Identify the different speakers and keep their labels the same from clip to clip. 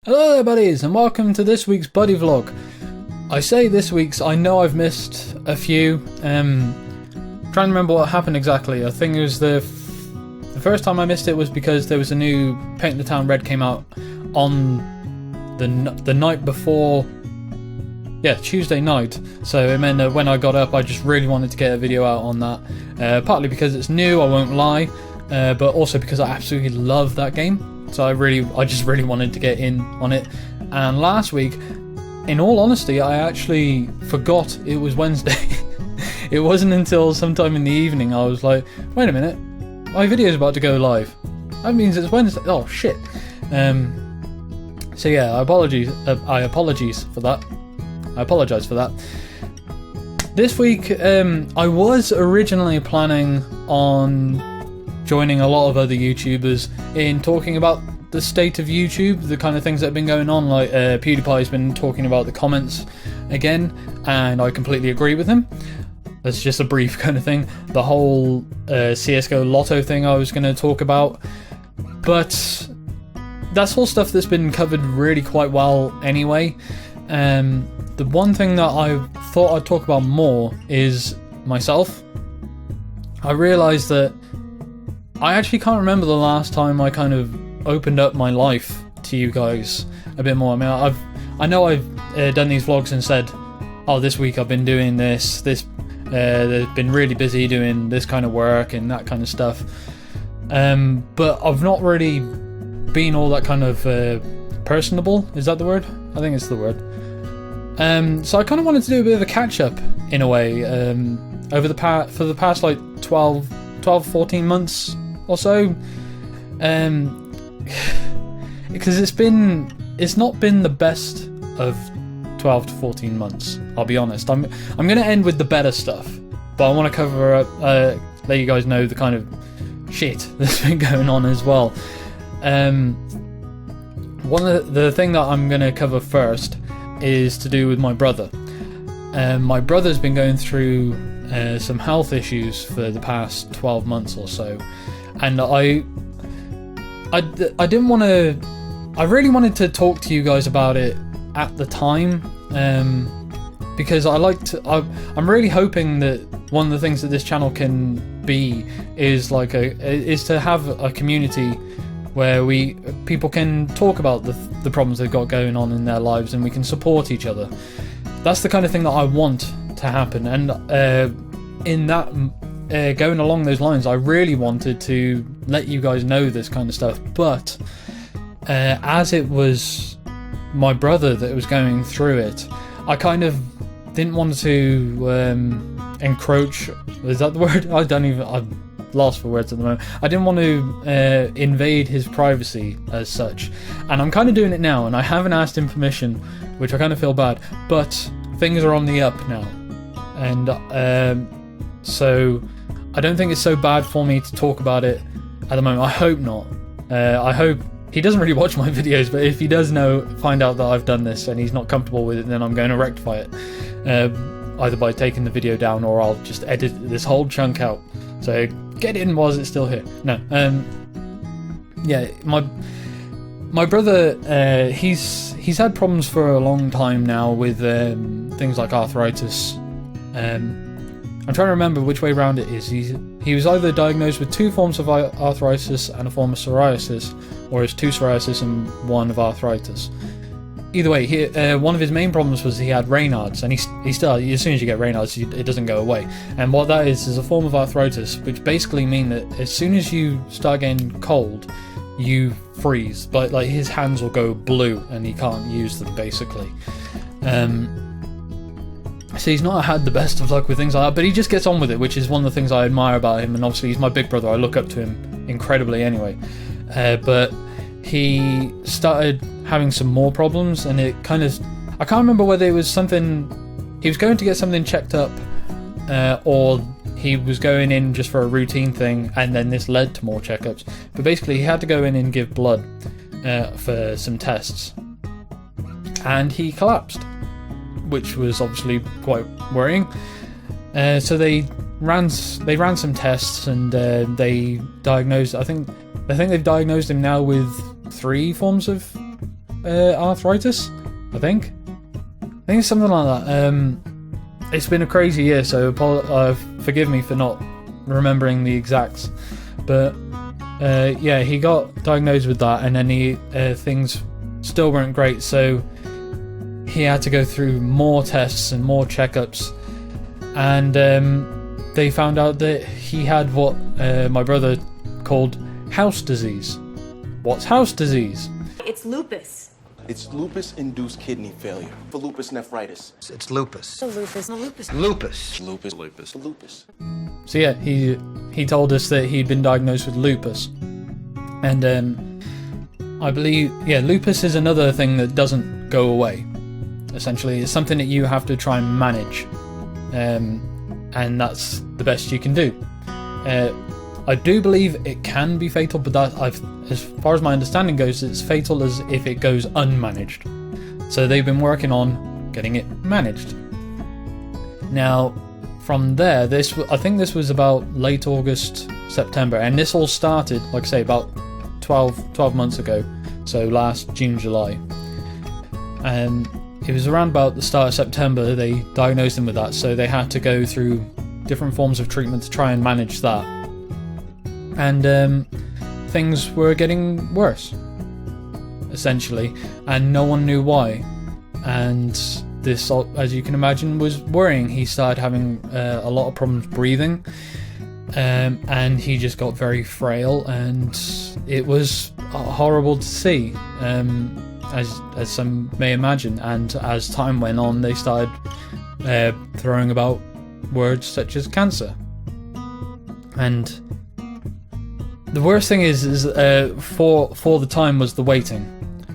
Speaker 1: Hello there buddies, and welcome to this week's buddy vlog. I say this week's, I know I've missed a few. Trying to remember what happened exactly. I think it was the first time I missed it was because there was a new Paint the Town Red came out on the night before, Tuesday night. So it meant that when I got up I just really wanted to get a video out on that. Partly because it's new, I won't lie, but also because I absolutely love that game. So I just really wanted to get in on it. And last week, in all honesty, I actually forgot it was Wednesday. It wasn't until sometime in the evening I was like, wait a minute, my video's about to go live. That means it's Wednesday. Oh shit. So yeah, I apologize for that. I apologise for that. This week, I was originally planning on joining a lot of other YouTubers in talking about the state of YouTube, the kind of things that have been going on, like PewDiePie's been talking about the comments again, and I completely agree with him. That's just a brief kind of thing. The whole CSGO Lotto thing I was going to talk about, but that's all stuff that's been covered really quite well anyway. The one thing that I thought I'd talk about more is myself. I realised that I actually can't remember the last time I kind of opened up my life to you guys a bit more. I mean, I know I've done these vlogs and said, oh, this week I've been doing this, they've been really busy doing this kind of work and that kind of stuff. But I've not really been all that kind of personable. Is that the word? I think it's the word. So I kind of wanted to do a bit of a catch-up in a way for the past like 12, 14 months or so, because it's not been the best of 12 to 14 months. I'll be honest. I'm going to end with the better stuff, but I want to cover up, let you guys know the kind of shit that's been going on as well. One of the thing that I'm going to cover first is to do with my brother. My brother's been going through some health issues for the past 12 months or so, and I didn't want to. I really wanted to talk to you guys about it at the time, because I'm really hoping that one of the things that this channel can be is to have a community where people can talk about the problems they've got going on in their lives, and we can support each other. That's the kind of thing that I want to happen, and in that, going along those lines, I really wanted to let you guys know this kind of stuff, but as it was my brother that was going through it, I kind of didn't want to encroach. Is that the word? I'm lost for words at the moment. I didn't want to invade his privacy as such, and I'm kind of doing it now, and I haven't asked him permission, which I kind of feel bad, but things are on the up now, and so I don't think it's so bad for me to talk about it at the moment. I hope not. I hope he doesn't really watch my videos, but if he does find out that I've done this and he's not comfortable with it, then I'm going to rectify it, either by taking the video down or I'll just edit this whole chunk out. So get in while it's still here. No, yeah, my brother, he's had problems for a long time now with things like arthritis. I'm trying to remember which way round it is. He was either diagnosed with 2 forms of arthritis and a form of psoriasis, or it's 2 psoriasis and 1 of arthritis. Either way, one of his main problems was he had Raynaud's, and he still, as soon as you get Raynaud's, it doesn't go away. And what that is a form of arthritis, which basically means that as soon as you start getting cold, you freeze. But like his hands will go blue, and he can't use them basically. So he's not had the best of luck with things like that, but he just gets on with it, which is one of the things I admire about him. And obviously he's my big brother, I look up to him incredibly anyway. But he started having some more problems, and it kind of, I can't remember whether it was something, he was going to get something checked up, or he was going in just for a routine thing, and then this led to more checkups. But basically he had to go in and give blood for some tests, and he collapsed, which was obviously quite worrying. So they ran some tests, and they diagnosed, I think they've diagnosed him now with 3 forms of arthritis, I think it's something like that. It's been a crazy year, so forgive me for not remembering the exacts, but yeah, he got diagnosed with that, and then things still weren't great, so he had to go through more tests and more checkups, and they found out that he had what my brother called house disease. What's house disease?
Speaker 2: It's lupus.
Speaker 3: It's lupus-induced kidney failure for lupus nephritis.
Speaker 4: It's lupus.
Speaker 2: Lupus.
Speaker 4: Lupus.
Speaker 3: Lupus.
Speaker 1: So yeah, he told us that he'd been diagnosed with lupus, and I believe, yeah, lupus is another thing that doesn't go away. Essentially, it's something that you have to try and manage, and that's the best you can do. I do believe it can be fatal, but as far as my understanding goes, it's fatal as if it goes unmanaged. So they've been working on getting it managed. Now, from there, I think this was about late August, September, and this all started, like I say, about 12 months ago, so last June, July. And it was around about the start of September they diagnosed him with that, so they had to go through different forms of treatment to try and manage that. And things were getting worse, essentially, and no one knew why. And this, as you can imagine, was worrying. He started having a lot of problems breathing, and he just got very frail, and it was horrible to see, as some may imagine. And as time went on, they started throwing about words such as cancer. And the worst thing is for the time was the waiting.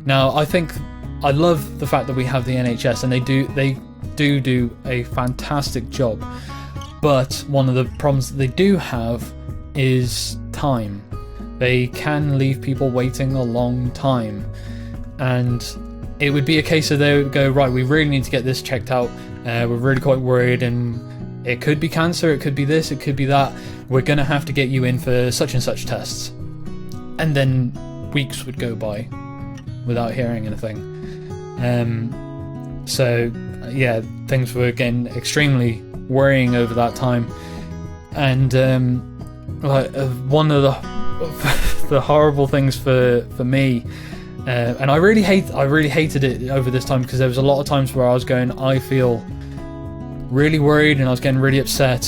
Speaker 1: Now, I love the fact that we have the NHS, and they do a fantastic job. But one of the problems that they do have is time. They can leave people waiting a long time, and it would be a case of they would go, right, we really need to get this checked out. We're really quite worried, and it could be cancer, it could be this, it could be that. We're going to have to get you in for such and such tests. And then weeks would go by without hearing anything. So, yeah, things were getting extremely worrying over that time. And one of the horrible things for me, and I really hated it over this time, because there was a lot of times where I was going, I feel really worried, and I was getting really upset.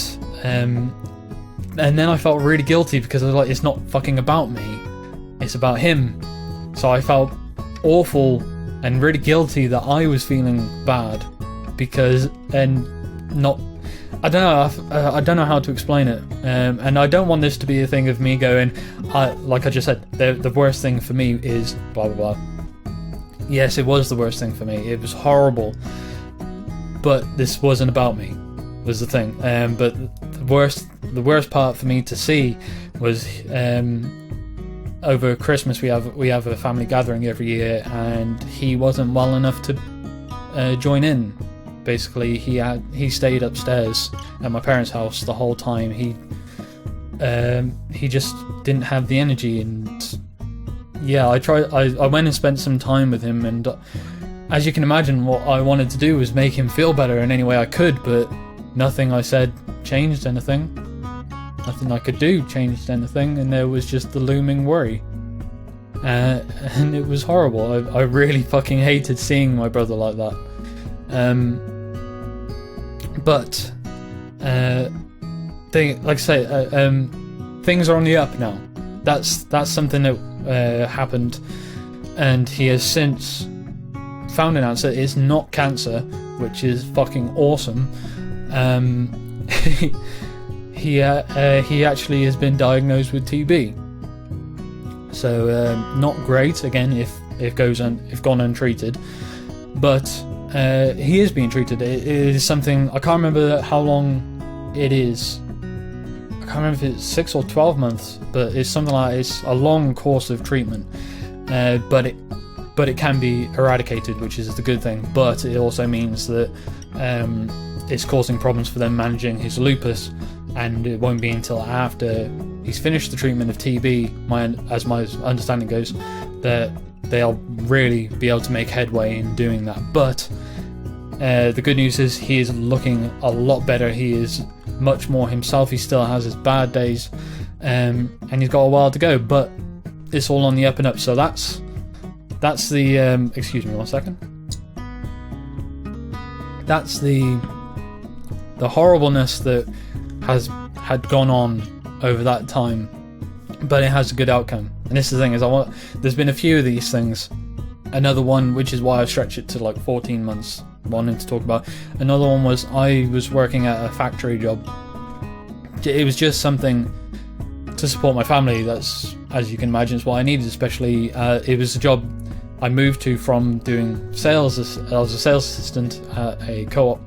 Speaker 1: And then I felt really guilty, because I was like, it's not fucking about me, it's about him. So I felt awful and really guilty that I was feeling bad, because I don't know how to explain it, and I don't want this to be a thing of me going, like I just said, the worst thing for me is blah blah blah. Yes, it was the worst thing for me, it was horrible, but this wasn't about me, was the thing. But the worst part for me to see was over Christmas we have a family gathering every year, and he wasn't well enough to join in. Basically, he stayed upstairs at my parents' house the whole time. He just didn't have the energy, and yeah, I went and spent some time with him, and as you can imagine, what I wanted to do was make him feel better in any way I could, but nothing I said changed anything. Nothing I could do changed anything, and there was just the looming worry. And it was horrible. I really fucking hated seeing my brother like that. But like I say, things are on the up now. That's something that happened, and he has since found an answer. It's not cancer, which is fucking awesome. He actually has been diagnosed with TB. So not great again if gone untreated, but he is being treated. It is something, I can't remember how long it is. I can't remember if it's 6 or 12 months, but it's something like, it's a long course of treatment. But it can be eradicated, which is the good thing. But it also means that it's causing problems for them managing his lupus, and it won't be until after he's finished the treatment of TB, as my understanding goes, that they'll really be able to make headway in doing that. But the good news is he is looking a lot better. He is much more himself. He still has his bad days, and he's got a while to go, but it's all on the up and up. So that's the excuse me one second. That's the horribleness that had gone on over that time, but it has a good outcome. And this is the thing, is there's been a few of these things. Another one, which is why I stretched it to like 14 months, wanting to talk about. Another one was I was working at a factory job. It was just something to support my family. That's, as you can imagine, is what I needed. Especially, it was a job I moved to from doing sales. I was a sales assistant at a co-op,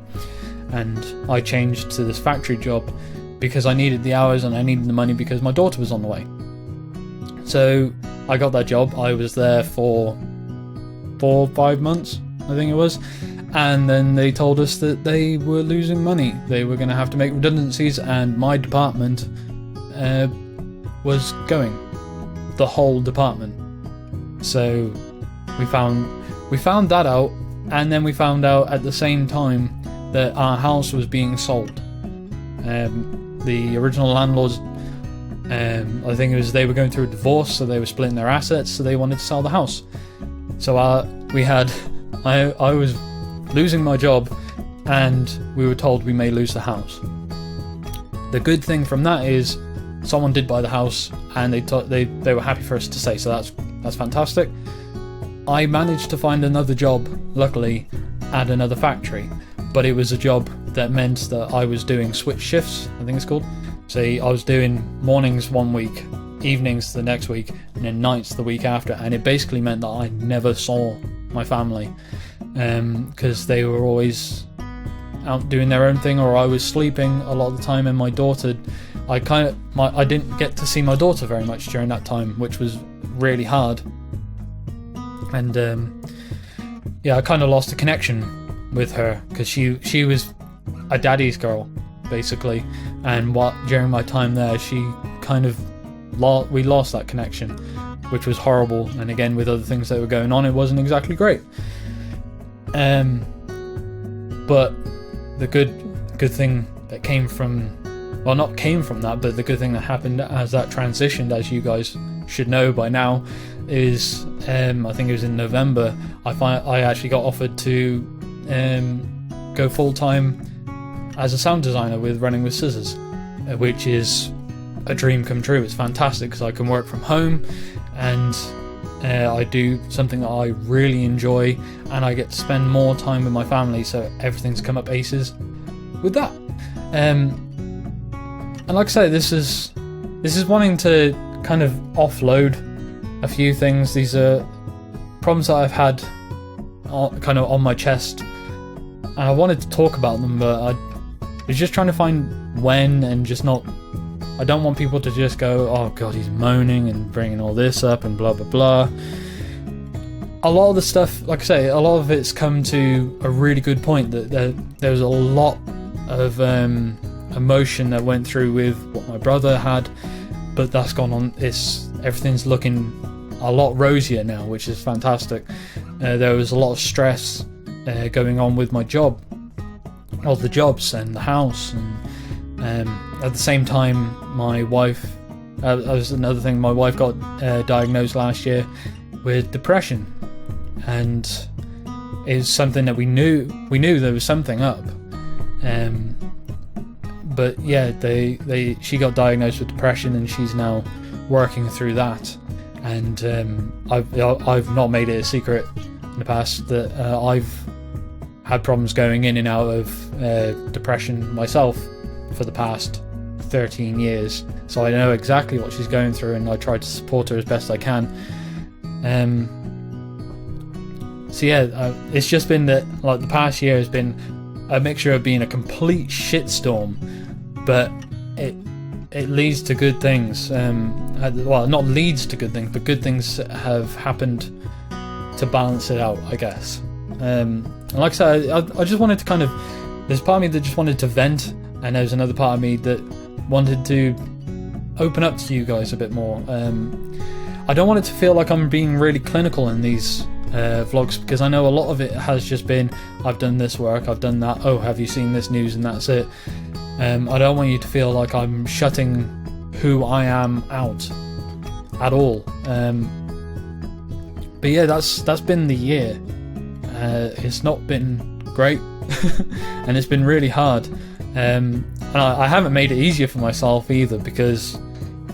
Speaker 1: and I changed to this factory job because I needed the hours and I needed the money because my daughter was on the way. So I got that job. I was there for 4 or 5 months, I think it was, and then they told us that they were losing money. They were going to have to make redundancies, and my department was going, the whole department. So we found that out, and then we found out at the same time that our house was being sold. The original landlords, I think it was, they were going through a divorce, so they were splitting their assets, so they wanted to sell the house. So I was losing my job, and we were told we may lose the house. The good thing from that is someone did buy the house, and they were happy for us to stay, so that's fantastic. I managed to find another job, luckily, at another factory, but it was a job that meant that I was doing switch shifts, I think it's called. So I was doing mornings one week, evenings the next week, and then nights the week after, and it basically meant that I never saw my family, because they were always out doing their own thing, or I was sleeping a lot of the time, and my daughter, I didn't get to see my daughter very much during that time, which was really hard. And I kind of lost a connection with her, because she was a daddy's girl, basically, and during my time there, she kind of we lost that connection, which was horrible. And again, with other things that were going on, it wasn't exactly great. But the good thing that came from, well, not came from that, but the good thing that happened as that transitioned, as you guys should know by now, is I think it was in November, I actually got offered to go full-time as a sound designer with Running with Scissors, which is a dream come true. It's fantastic because I can work from home, and I do something that I really enjoy, and I get to spend more time with my family, so everything's come up aces with that. And like I say, this is wanting to kind of offload a few things. These are problems that I've had kind of on my chest, and I wanted to talk about them, but I was just trying to find when, and just not, I don't want people to just go, oh god, he's moaning and bringing all this up and blah blah blah. A lot of the stuff, like I say, a lot of it's come to a really good point, that there was a lot of emotion that went through with what my brother had, but that's gone on. Everything's looking a lot rosier now, which is fantastic. There was a lot of stress going on with my job, all the jobs and the house, and at the same time my wife, that was another thing, my wife got diagnosed last year with depression, and it's something that we knew there was something up, but yeah, she got diagnosed with depression, and she's now working through that. And I've not made it a secret in the past that I've had problems going in and out of depression myself for the past 13 years, so I know exactly what she's going through, and I try to support her as best I can. So yeah, it's just been that, like, the past year has been a mixture of being a complete shitstorm, but it leads to good things. Well, not leads to good things, but good things have happened to balance it out, I guess. And like I said, I just wanted to kind of, there's part of me that just wanted to vent, and there's another part of me that wanted to open up to you guys a bit more. I don't want it to feel like I'm being really clinical in these vlogs, because I know a lot of it has just been, I've done this work, I've done that, oh, have you seen this news, and that's it. I don't want you to feel like I'm shutting who I am out at all. But yeah, that's been the year. It's not been great, and it's been really hard. And I haven't made it easier for myself either, because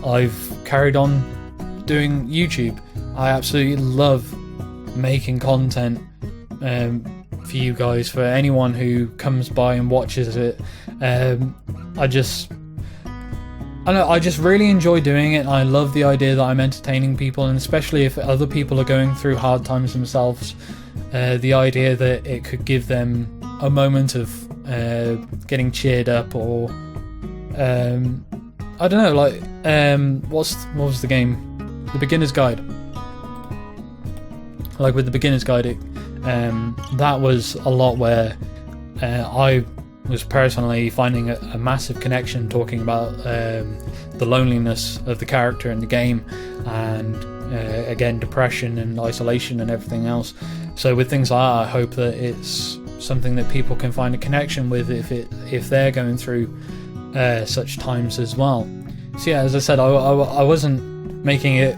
Speaker 1: I've carried on doing YouTube. I absolutely love making content for you guys, for anyone who comes by and watches it. I just really enjoy doing it. I love the idea that I'm entertaining people, and especially if other people are going through hard times themselves, the idea that it could give them a moment of getting cheered up, or I don't know, like what was the game? The Beginner's Guide. Like with the Beginner's Guide, that was a lot where I was personally finding a massive connection, talking about the loneliness of the character in the game, and again, depression and isolation and everything else. So with things like that, I hope that it's something that people can find a connection with if they're going through such times as well. So yeah, as I said, I wasn't making it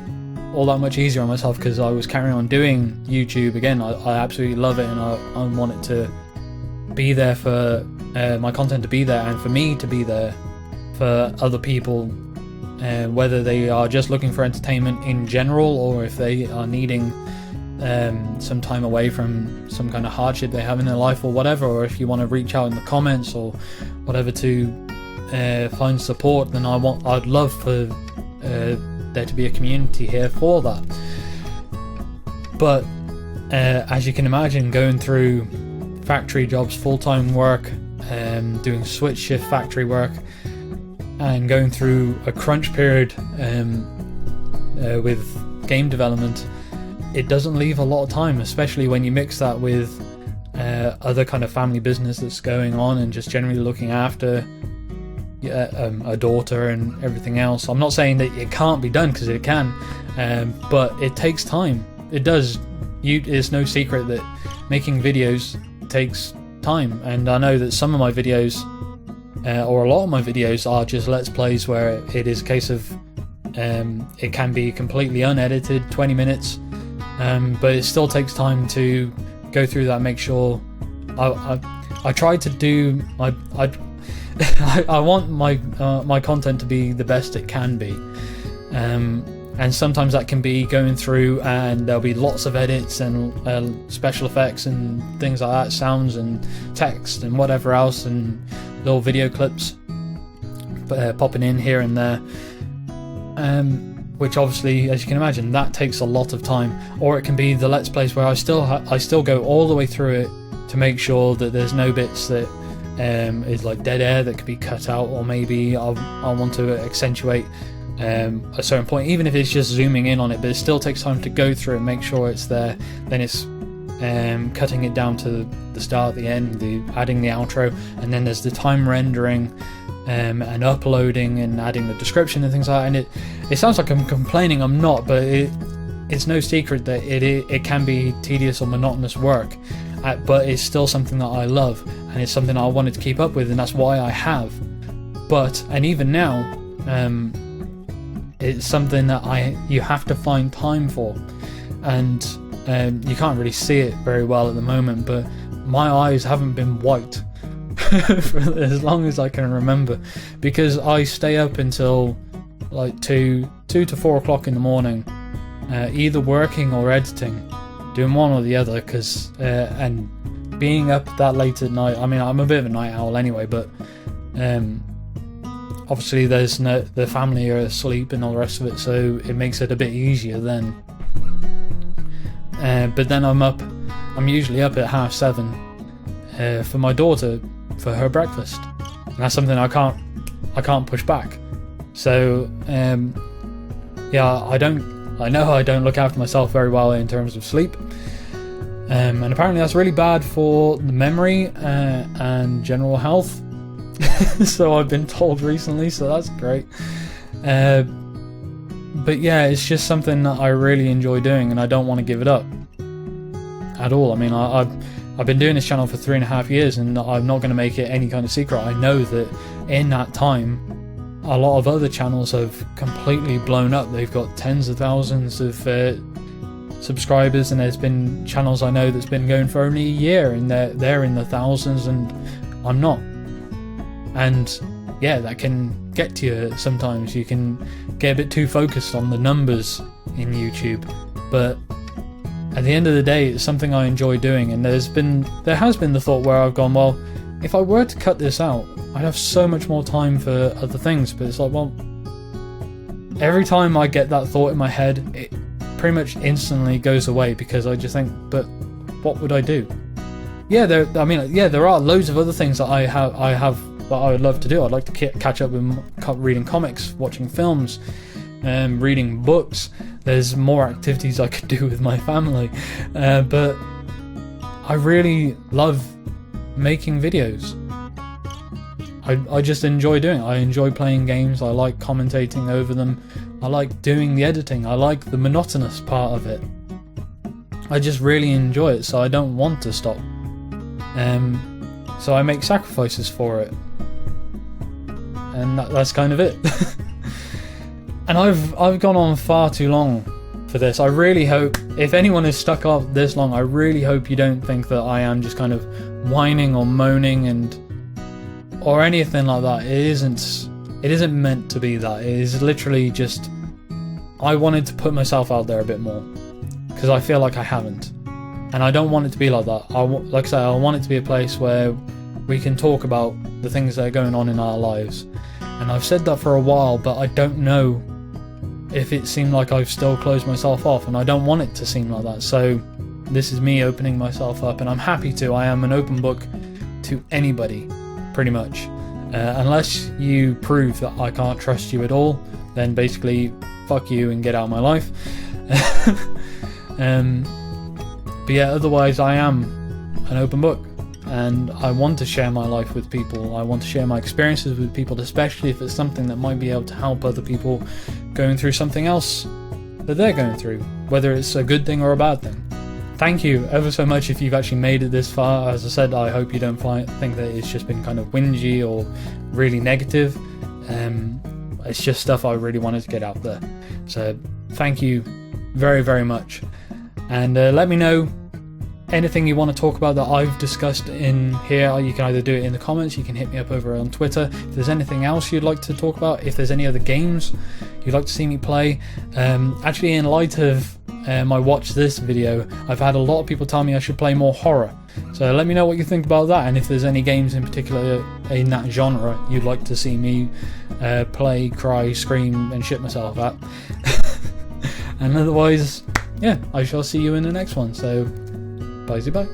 Speaker 1: all that much easier on myself, because I was carrying on doing YouTube again. I absolutely love it, and I want it to be there for my content to be there, and for me to be there for other people, whether they are just looking for entertainment in general, or if they are needing some time away from some kind of hardship they have in their life or whatever, or if you want to reach out in the comments or whatever to find support, then I'd love for there to be a community here for that. But as you can imagine, going through factory jobs, full-time work, doing switch shift factory work, and going through a crunch period with game development, it doesn't leave a lot of time, especially when you mix that with other kind of family business that's going on, and just generally looking after a daughter and everything else. I'm not saying that it can't be done, because it can, but it takes time. It does. It's no secret that making videos takes time, and I know that some of my videos, or a lot of my videos, are just let's plays where it is a case of it can be completely unedited, 20 minutes, but it still takes time to go through that, make sure I try to do I want my content to be the best it can be, and sometimes that can be going through and there'll be lots of edits and special effects and things like that, sounds and text and whatever else, and little video clips popping in here and there, which obviously, as you can imagine, that takes a lot of time. Or it can be the let's plays where I still go all the way through it to make sure that there's no bits that is like dead air that could be cut out, or maybe I want to accentuate a certain point, even if it's just zooming in on it, but it still takes time to go through and make sure it's there. Then it's cutting it down to the start, the end, adding the outro, and then there's the time rendering and uploading and adding the description and things like that. And it sounds like I'm complaining, I'm not, but it's no secret that it can be tedious or monotonous work, but it's still something that I love, and it's something I wanted to keep up with, and that's why I have. And even now, it's something that you have to find time for, and you can't really see it very well at the moment, but my eyes haven't been white for as long as I can remember, because I stay up until like 2 to 4 o'clock in the morning, either working or editing, doing one or the other, because and being up that late at night, I mean, I'm a bit of a night owl anyway, but obviously the family are asleep and all the rest of it, so it makes it a bit easier then. But then I'm usually up at 7:30 for my daughter for her breakfast, and that's something I can't push back. So yeah, I know I don't look after myself very well in terms of sleep, and apparently that's really bad for the memory and general health. So I've been told recently, so that's great. But yeah, it's just something that I really enjoy doing, and I don't want to give it up at all. I mean, I've been doing this channel for 3.5 years, and I'm not going to make it any kind of secret. I know that in that time, a lot of other channels have completely blown up. They've got tens of thousands of subscribers, and there's been channels I know that's been going for only a year, and they're in the thousands, and I'm not. And yeah, that can get to you sometimes. You can get a bit too focused on the numbers in YouTube, but at the end of the day, it's something I enjoy doing. And there has been the thought where I've gone, well, if I were to cut this out, I'd have so much more time for other things. But it's like, well, every time I get that thought in my head, it pretty much instantly goes away, because I just think, but what would I do? Yeah, there are loads of other things that I have that I would love to do. I'd like to catch up with reading comics, watching films, reading books. There's more activities I could do with my family, but I really love making videos. I just enjoy doing it. I enjoy playing games. I like commentating over them. I like doing the editing. I like the monotonous part of it. I just really enjoy it, so I don't want to stop. So I make sacrifices for it, and that's kind of it. And I've gone on far too long for this. I really hope, if anyone is stuck up this long, I really hope you don't think that I am just kind of whining or moaning or anything like that. It isn't meant to be that. It is literally just, I wanted to put myself out there a bit more, because I feel like I haven't, and I don't want it to be like that. Like I say, I want it to be a place where we can talk about the things that are going on in our lives. And I've said that for a while, but I don't know if it seemed like I've still closed myself off, and I don't want it to seem like that. So this is me opening myself up, and I'm happy to. I am an open book to anybody, pretty much. Unless you prove that I can't trust you at all, then basically fuck you and get out of my life. But yeah, otherwise I am an open book, and I want to share my life with people. I want to share my experiences with people, especially if it's something that might be able to help other people going through something else that they're going through, whether it's a good thing or a bad thing. Thank you ever so much if you've actually made it this far. As I said, I hope you don't think that it's just been kind of whingy or really negative. It's just stuff I really wanted to get out there. So thank you very, very much. And let me know anything you want to talk about that I've discussed in here. You can either do it in the comments, you can hit me up over on Twitter. If there's anything else you'd like to talk about, if there's any other games you'd like to see me play. Actually, in light of my watch this video, I've had a lot of people tell me I should play more horror. So let me know what you think about that, and if there's any games in particular in that genre you'd like to see me play, cry, scream and shit myself at. And otherwise, yeah, I shall see you in the next one. So bye.